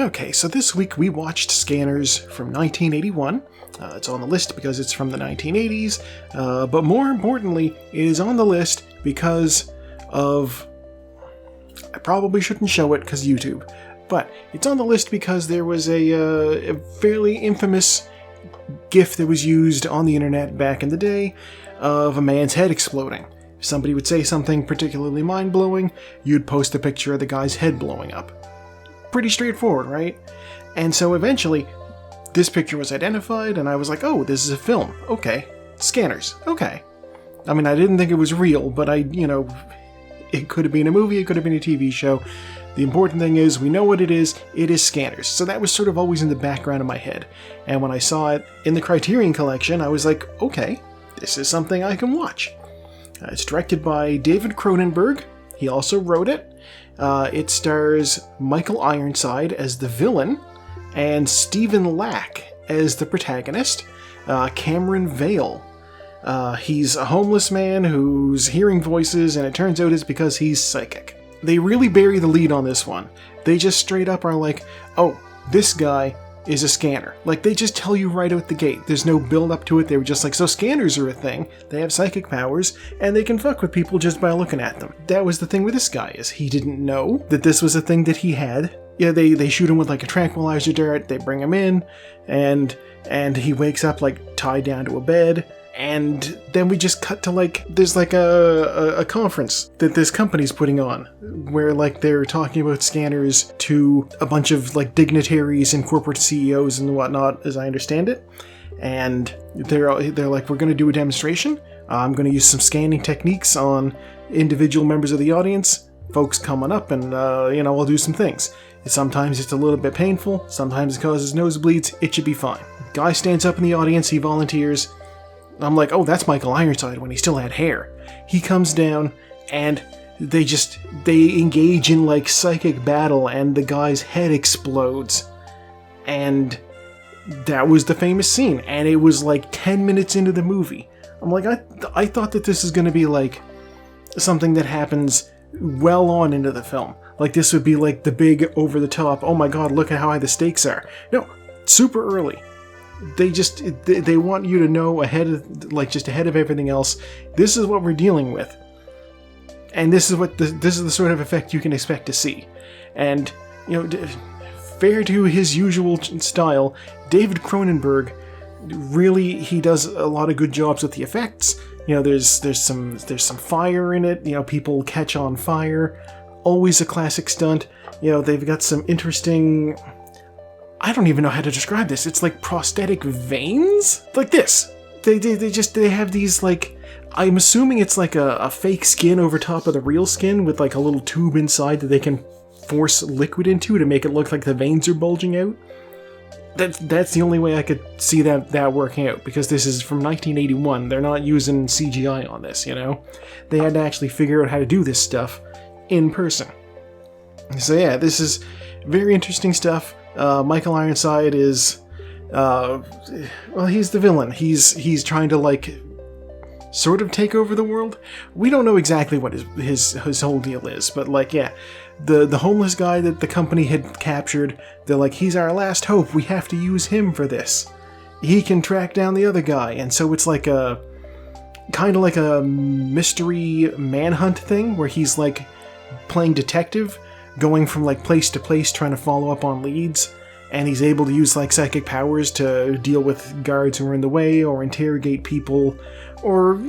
Okay, so this week we watched Scanners from 1981. It's on the list because it's from the 1980s, but more importantly, it is on the list because of... I probably shouldn't show it because YouTube, but it's on the list because there was a fairly infamous GIF that was used on the internet back in the day of a man's head exploding. If somebody would say something particularly mind-blowing, you'd post a picture of the guy's head blowing up. Pretty straightforward, right? And so eventually, this picture was identified, and I was like, oh, this is a film. Okay. Scanners. Okay. I mean, I didn't think it was real, but it could have been a movie, it could have been a TV show. The important thing is, we know what it is Scanners. So that was sort of always in the background of my head. And when I saw it in the Criterion Collection, I was like, okay, this is something I can watch. It's directed by David Cronenberg. He also wrote it. It stars Michael Ironside as the villain, and Stephen Lack as the protagonist, Cameron Vale. He's a homeless man who's hearing voices, and it turns out it's because he's psychic. They really bury the lead on this one. They just straight up are like, oh, this guy is a scanner. Like, they just tell you right out the gate. There's no build up to it. They were just like, so scanners are a thing. They have psychic powers, and they can fuck with people just by looking at them. That was the thing with this guy, is he didn't know that this was a thing that he had. Yeah, they shoot him with like a tranquilizer dart, they bring him in, and he wakes up like tied down to a bed. And then we just cut to like, there's like a conference that this company's putting on, where like they're talking about scanners to a bunch of like dignitaries and corporate CEOs and whatnot, as I understand it. And they're like, we're going to do a demonstration. I'm going to use some scanning techniques on individual members of the audience. Folks coming up and, I'll do some things. Sometimes it's a little bit painful. Sometimes it causes nosebleeds. It should be fine. Guy stands up in the audience. He volunteers. I'm like, oh, that's Michael Ironside when he still had hair. He comes down, and they engage in, like, psychic battle, and the guy's head explodes. And that was the famous scene, and it was, like, 10 minutes into the movie. I'm like, I thought that this is going to be, like, something that happens well on into the film. Like, this would be, like, the big, over-the-top, oh my god, look at how high the stakes are. No, super early. They want you to know ahead of everything else, this is what we're dealing with. And this is the sort of effect you can expect to see. And, fair to his usual style, David Cronenberg, really, he does a lot of good jobs with the effects. There's some fire in it, people catch on fire. Always a classic stunt. They've got some interesting... I don't even know how to describe this. It's like prosthetic veins? Like this. They have these, like... I'm assuming it's like a fake skin over top of the real skin with like a little tube inside that they can force liquid into to make it look like the veins are bulging out. That's the only way I could see that working out, because this is from 1981. They're not using CGI on this, They had to actually figure out how to do this stuff in person. So yeah, this is very interesting stuff. Michael Ironside is, he's the villain. He's trying to, like, sort of take over the world. We don't know exactly what his whole deal is, but, like, yeah, the homeless guy that the company had captured, they're like, he's our last hope, we have to use him for this. He can track down the other guy, and so it's like kind of like a mystery manhunt thing, where he's, like, playing detective, going from like place to place trying to follow up on leads, and he's able to use like psychic powers to deal with guards who are in the way, or interrogate people, or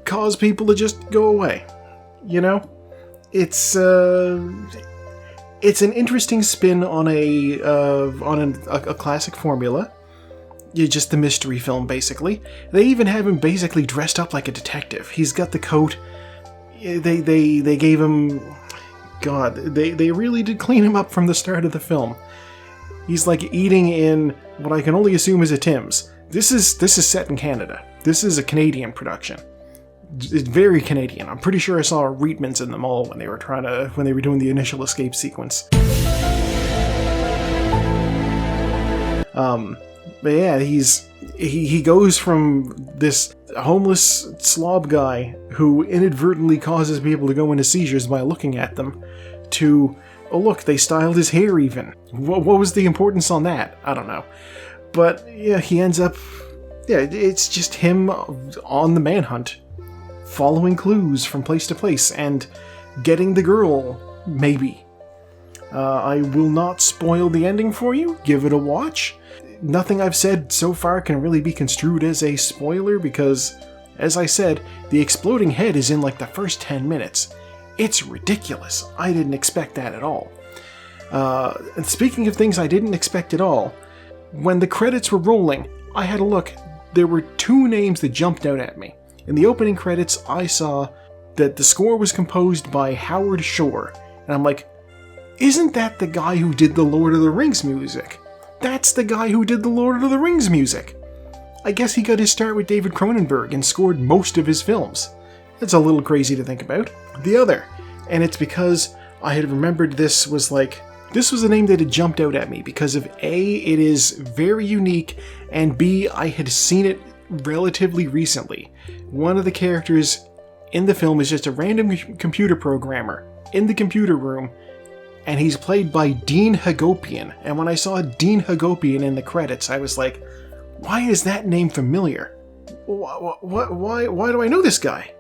cause people to just go away. It's an interesting spin on a classic formula. Just the mystery film, basically. They even have him basically dressed up like a detective. He's got the coat. They gave him... God, they really did clean him up from the start of the film. He's like eating in what I can only assume is a Tim's. This is set in Canada. This is a Canadian production. It's very Canadian. I'm pretty sure I saw a Reitman's in the mall when they were doing the initial escape sequence. But yeah, he goes from this homeless slob guy who inadvertently causes people to go into seizures by looking at them, to oh look, they styled his hair even. What was the importance on that? I don't know. But yeah, he ends up, it's just him on the manhunt, following clues from place to place and getting the girl, maybe. I will not spoil the ending for you. Give it a watch. Nothing I've said so far can really be construed as a spoiler because, as I said, the exploding head is in like the first 10 minutes. It's ridiculous. I didn't expect that at all. And speaking of things I didn't expect at all, when the credits were rolling, I had a look. There were 2 names that jumped out at me. In the opening credits, I saw that the score was composed by Howard Shore. And I'm like, isn't that the guy who did the Lord of the Rings music? That's the guy who did the Lord of the Rings music. I guess he got his start with David Cronenberg and scored most of his films. That's a little crazy to think about. The other, and it's because I had remembered this was a name that had jumped out at me because of A, it is very unique, and B, I had seen it relatively recently. One of the characters in the film is just a random computer programmer in the computer room, and he's played by Dean Hagopian. And when I saw Dean Hagopian in the credits, I was like, why is that name familiar? Why do I know this guy?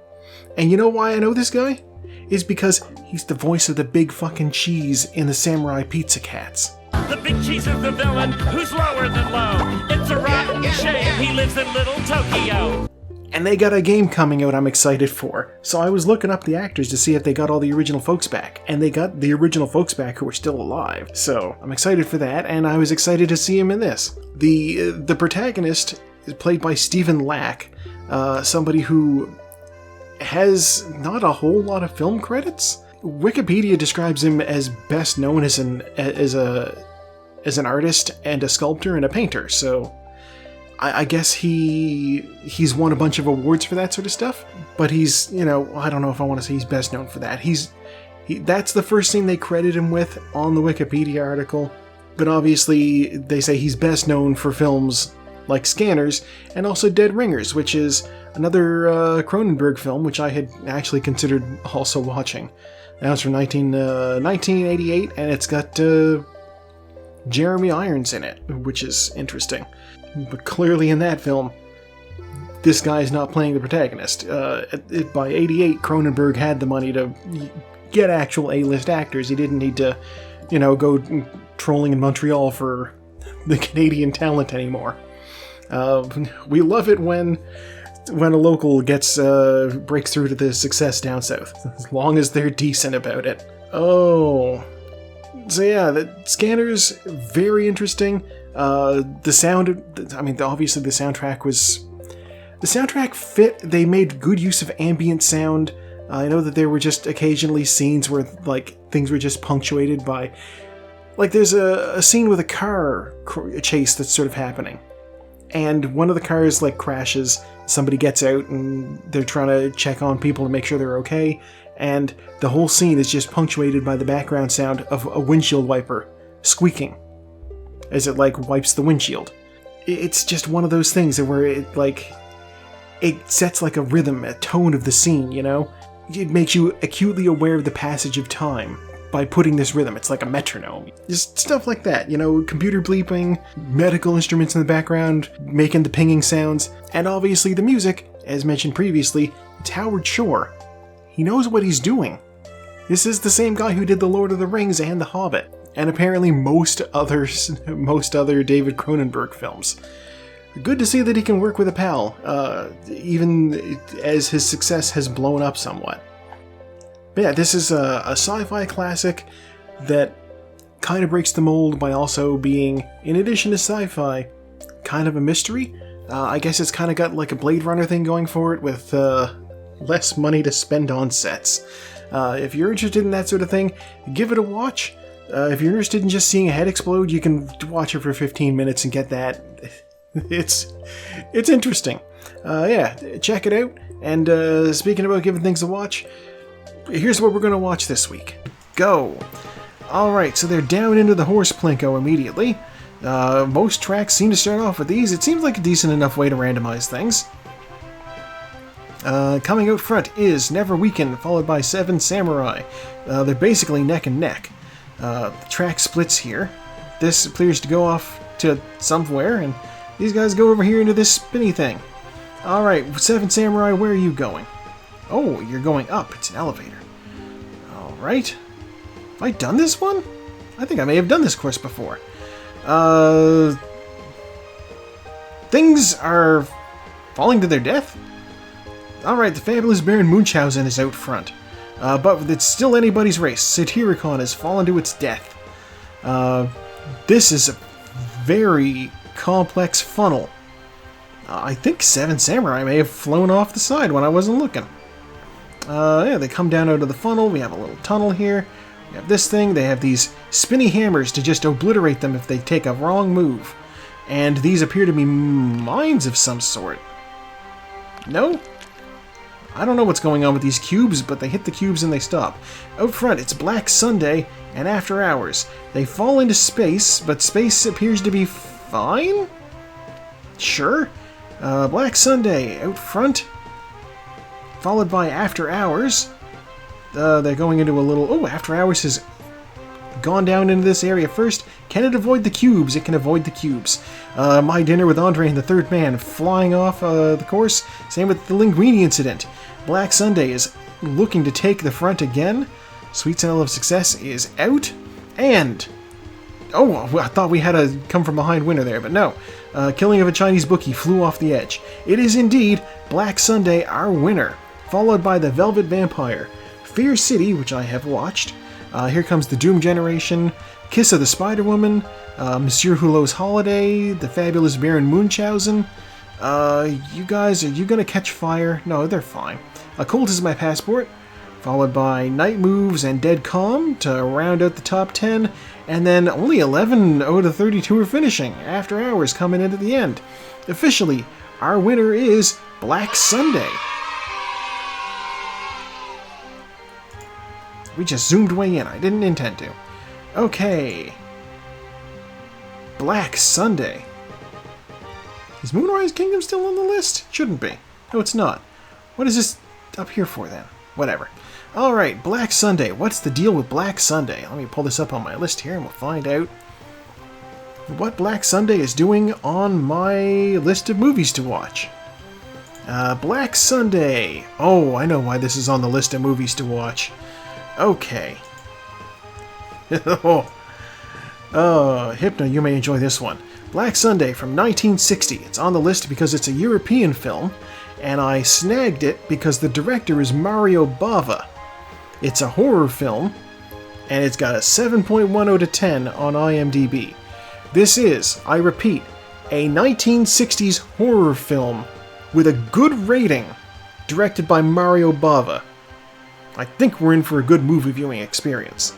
And you know why I know this guy? Is because he's the voice of the big fucking cheese in the Samurai Pizza Cats. The big cheese is the villain who's lower than low. It's a rotten shame he lives in Little Tokyo. And they got a game coming out I'm excited for. So I was looking up the actors to see if they got all the original folks back. And they got the original folks back who are still alive. So I'm excited for that, and I was excited to see him in this. The protagonist is played by Stephen Lack, somebody who has not a whole lot of film credits. Wikipedia describes him as best known as an artist and a sculptor and a painter, so I guess he's won a bunch of awards for that sort of stuff. But he's, I don't know if I want to say he's best known for that. That's the first thing they credit him with on the Wikipedia article. But obviously they say he's best known for films like Scanners and also Dead Ringers, which is another Cronenberg film, which I had actually considered also watching. That was from 1988, and it's got Jeremy Irons in it, which is interesting. But clearly in that film, this guy is not playing the protagonist. By 88, Cronenberg had the money to get actual A-list actors. He didn't need to, go trolling in Montreal for the Canadian talent anymore. We love it when a local breaks through to the success down south, as long as they're decent about it. Oh, so yeah, the Scanners, very interesting. The sound, obviously the soundtrack fit. They made good use of ambient sound. I know that there were just occasionally scenes where things were just punctuated by, there's a scene with a car chase that's sort of happening. And one of the cars crashes, somebody gets out and they're trying to check on people to make sure they're okay, and the whole scene is just punctuated by the background sound of a windshield wiper squeaking as it wipes the windshield. It's just one of those things where it sets a rhythm, a tone of the scene, It makes you acutely aware of the passage of time by putting this rhythm. It's like a metronome. Just stuff like that, computer bleeping, medical instruments in the background, making the pinging sounds, and obviously the music, as mentioned previously, it's Howard Shore. He knows what he's doing. This is the same guy who did The Lord of the Rings and The Hobbit, and apparently most other David Cronenberg films. Good to see that he can work with a pal, even as his success has blown up somewhat. But yeah, this is a sci-fi classic that kind of breaks the mold by also being, in addition to sci-fi, kind of a mystery. I guess it's kind of got a Blade Runner thing going for it with less money to spend on sets. If you're interested in that sort of thing, give it a watch. If you're interested in just seeing a head explode, you can watch it for 15 minutes and get that. It's interesting. Yeah, check it out. And speaking about giving things a watch, here's what we're going to watch this week. Go! Alright, so they're down into the horse plinko immediately. Most tracks seem to start off with these. It seems like a decent enough way to randomize things. Coming out front is Never Weaken, followed by Seven Samurai. They're basically neck and neck. The track splits here. This appears to go off to somewhere, and these guys go over here into this spinny thing. Alright, Seven Samurai, where are you going? Oh, you're going up. It's an elevator. Alright. Have I done this one? I think I may have done this course before. Things are falling to their death? Alright, the fabulous Baron Munchausen is out front. But it's still anybody's race. Satyricon has fallen to its death. This is a very complex funnel. I think Seven Samurai may have flown off the side when I wasn't looking. Yeah, they come down out of the funnel. We have a little tunnel here. We have this thing. They have these spinny hammers to just obliterate them if they take a wrong move. And these appear to be mines of some sort. No? I don't know what's going on with these cubes, but they hit the cubes and they stop. Out front, it's Black Sunday and After Hours. They fall into space, but space appears to be fine? Sure. Black Sunday out front, followed by After Hours. They're going into a little... Oh, After Hours has gone down into this area first. Can it avoid the cubes? It can avoid the cubes. My Dinner with Andre and the Third Man flying off the course. Same with the Linguini incident. Black Sunday is looking to take the front again. Sweet Smell of Success is out. And... oh, I thought we had a come-from-behind winner there, but no. Killing of a Chinese Bookie flew off the edge. It is indeed Black Sunday, our winner, followed by The Velvet Vampire, Fear City, which I have watched. Here comes The Doom Generation, Kiss of the Spider-Woman, Monsieur Hulot's Holiday, The Fabulous Baron Munchausen. You guys, are you gonna catch fire? No, they're fine. Cold is My Passport, followed by Night Moves and Dead Calm to round out the top 10, and then only 11 out of 32 are finishing, After Hours coming in at the end. Officially, our winner is Black Sunday. We just zoomed way in, I didn't intend to. Okay. Black Sunday. Is Moonrise Kingdom still on the list? Shouldn't be. No, it's not. What is this up here for then? Whatever. Alright, Black Sunday. What's the deal with Black Sunday? Let me pull this up on my list here and we'll find out what Black Sunday is doing on my list of movies to watch. Black Sunday. Oh, I know why this is on the list of movies to watch. Okay. Hypno, you may enjoy this one. Black Sunday from 1960. It's on the list because it's a European film, and I snagged it because the director is Mario Bava. It's a horror film, and it's got a 7.1 out of 10 on IMDb. This is, I repeat, a 1960s horror film with a good rating, directed by Mario Bava. I think we're in for a good movie viewing experience.